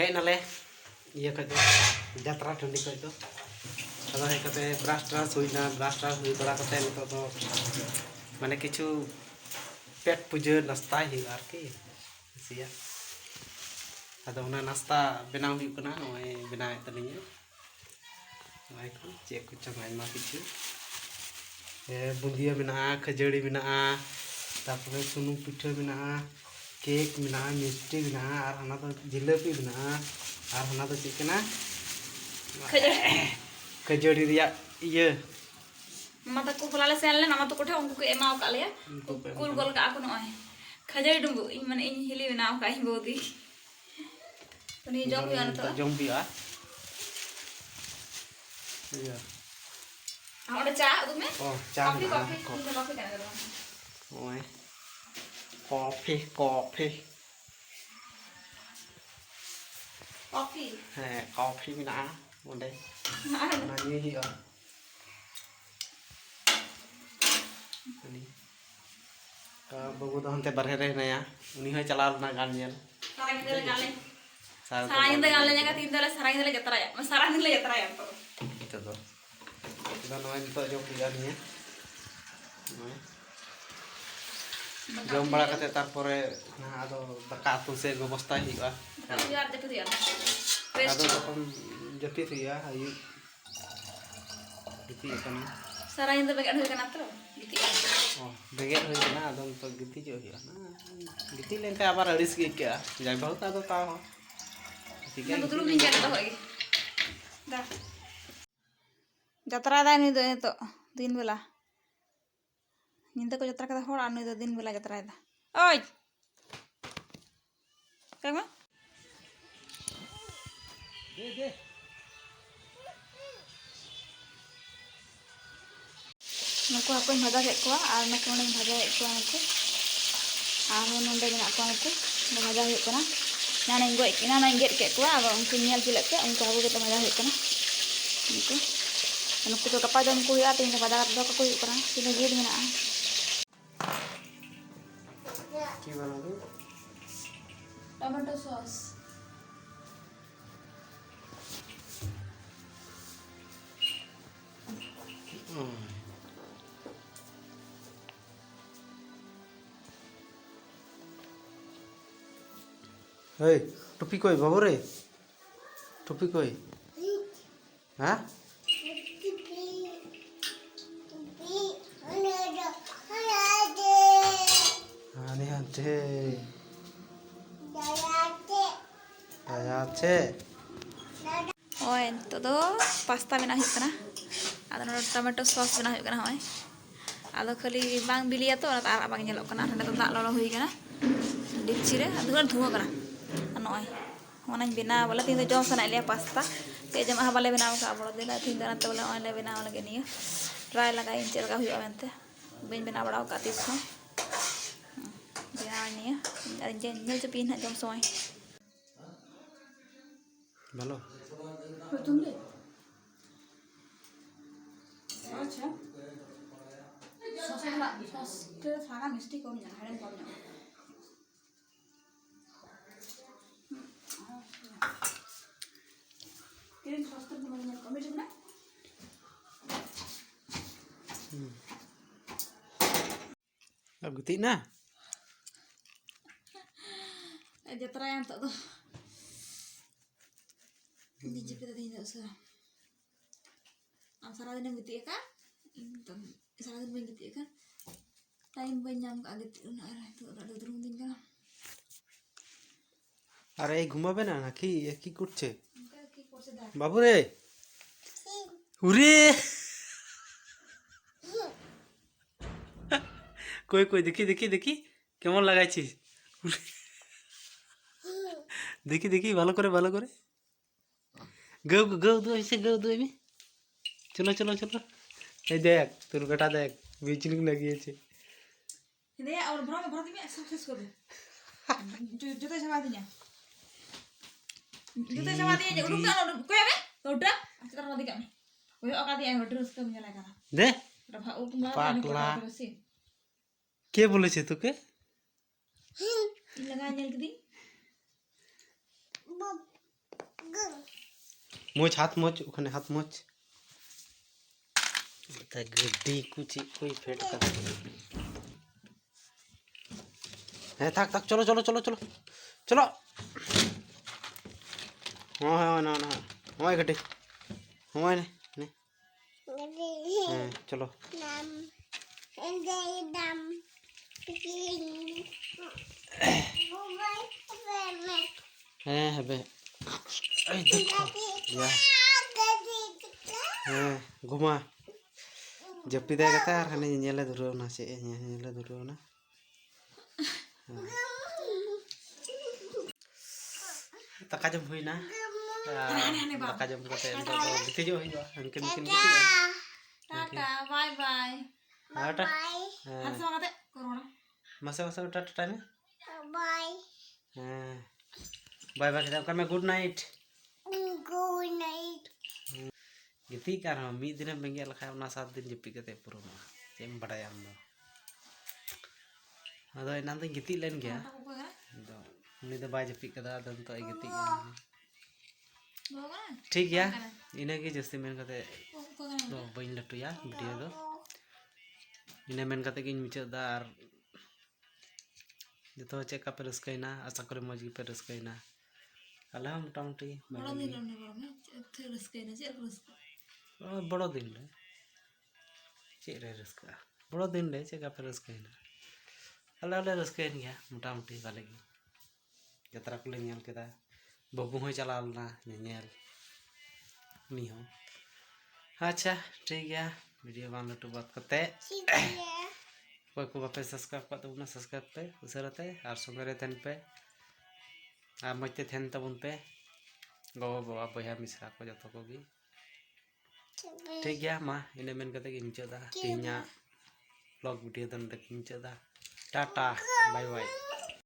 Hedge नाले ये खो जात्रा टंडी खो अब हेज ब्राश ट्राश हुईना ब्राश ट्राश हुई बड़ा नित माने किचु पेट पूजा नाश्ता आरकी सिया अदो नाश्ता बनाव नई बनावे तलिए चेक को चंगा आयमा किचु बुंदिया मेना खजड़ी मेना तारपरे सुनुम पिठा मेना केक मेना मिष्टी मेना और हना तो जिलेबी मेना और हना तो चेकना खजड़ी रिया ये माता को फलाले सेलले ना माता कोठे उनको एमाव का ले कुल गोल का को नय खजड़ी डुंगु इन माने इन हिली बनाव का इन बोदी तो नि जम बिया तो जम बिया या और चा तुमे चा कॉफी कॉफी का ओए कॉफी कॉफी कॉफी है कॉफी मेना ओंडे ना ये ही बाबू तो हनते बारहे रे नया उनी होय चलाव ना गान नेल साराइन दे गाले जगह तीन दले साराइन दले जतराया तो नय तो जो पिया निया जम बड़ा कते तारपरे ना आदो दाका तु से व्यवस्था हिगा यार जपि दिया आदो तखन जपि थिया आयु गिति कना साराइन दे बेगट होय कना तो गिति बेगेट होय कना आदो तो गिति जो हिया ना गिति लेनते आबार अड़िस गे के जाय बहुत आदो ता हो ठीक है दुरुम नि के तो होय दा जतरा दाय नि तो दिन बेला निंदा को जतरा कदा होड़ आनु दिन बेला जतरा दा ओय कामा दे नको अपन भाजा के को आर नको ने भाजा के को नको आर नंदे मेना को नको भाजा हो कना नाना इंगो नाना इंगेट के को आगो उनको नियल जिले के उनको आगो के भाजा हो कना नको तो गपा जम को या तीन भाजा दो को हो कना तीन गेट मेना की बनाबू टमाटो सॉस हे टोपी कोई बाबू रे टोपी कोई हां आने आते आयाचे ओए तो पास्ता बना हुई कना आदो टमाटो सॉस बना हुई कना होय आदो खाली बांग बिलिया तो आर बांग नेलो कना नडे तो दाग ललो हुई कना डिक्ची रे धुआं धुआं कना नय ओनाñ बनाव बोले तीन जम सना लिया पास्ता ते जम आ बाले बनाव का बड़ो दिला तीन दिन तो बोले ओले बनाव लगे निया ट्राई लगा इन चलगा हुई मेनते बइन बना बड़ाव का तीस हो बनाव निया नेल चपी ना जम सोय ভালো तुम ले अच्छा सॉस के सारा मिस्टेक कम जाना है कम जाना किरण सॉस तो तुम्हारे कम जाना अब गति ना जतरा yang तो ini jepit tadi tidak usah salah दिन gitu ya kan salah दिन gitu ya kan time banyak agak gitu nah itu ada turun tinggal अरे घुमाबे ना ना की करछे बाबू रे उरे कोई कोई देखी देखी देखी केमन लागाइছিস देखी देखी ভালো করে गौ गौ दो ऐसे गौ दो में चलो चलो चलो ए देख তোর বেটা देख বিজলিং লাগিয়েছে दे और भरा में भर दी में सक्सेस कर दे जूते समा दिया उड़ूक जा कोई है उड़ा अच्छा कर दिया ओए ओका दिया ड्रेस कम जला का दे रफा उ तुम पागला के बोलेছে তোকে लगा नेल कदी मोच हाथ मोच उखने हाथ मोच गड्डी कुछ कोई फेट कर है थक थक चलो चलो चलो चलो चलो हाँ हाँ ना ना हाँ गड्डी हाँ ने चलो है बे देखो या घुमा जपिदा कता आर हने नेले धुरवना से नेले धुरवना दाका जम हुईना दाका जम कते गिते जो हुईबा उनकिन टाटा बाय बाय टाटा हाथ से मांगते कोरोना मसे मसे टाटा ने बाय बाय बाय कहता मैं गुड नाइट गिती कार हम मी दिन बेंगे लखा उना 7 दिन जपी कते पुरोमा चेम बड़ाय आम दो अदो इना तो गिती लेन गया दो उनी दो बाय जपी कदा दन तो गिती ठीक गया इना की जस्ती मेन कते दो बइन लटुया वीडियो दो इना मेन कते गिन मिचदा आर जतो चेक का पे रस्कैना आशा करे मौज पे रस्कैना आले हम मोटामुटी बड़ो दिन रस्कैना चे रस्क बड़ो दिन ले चे रे रस्का बड़ो दिन ले चेक का पे रस्कैना आले रस्कैन गया मोटामुटी बाले गी जत्रा को ले नेल केदा बबू होय चलालना नेल मी हो अच्छा ठीक गया वीडियो बान लटू बात करते कोई को बापे सब्सक्राइब कर दो ना सब्सक्राइब पे उसरते और संगे थेन पे और मजते थेन तबुन पे गो बाबा बया मिश्रा को जतो को गी ठीक गया मा इने मेन कते गिन चदा तिना ब्लॉग वीडियो दन तक गिन चदा टाटा बाय बाय।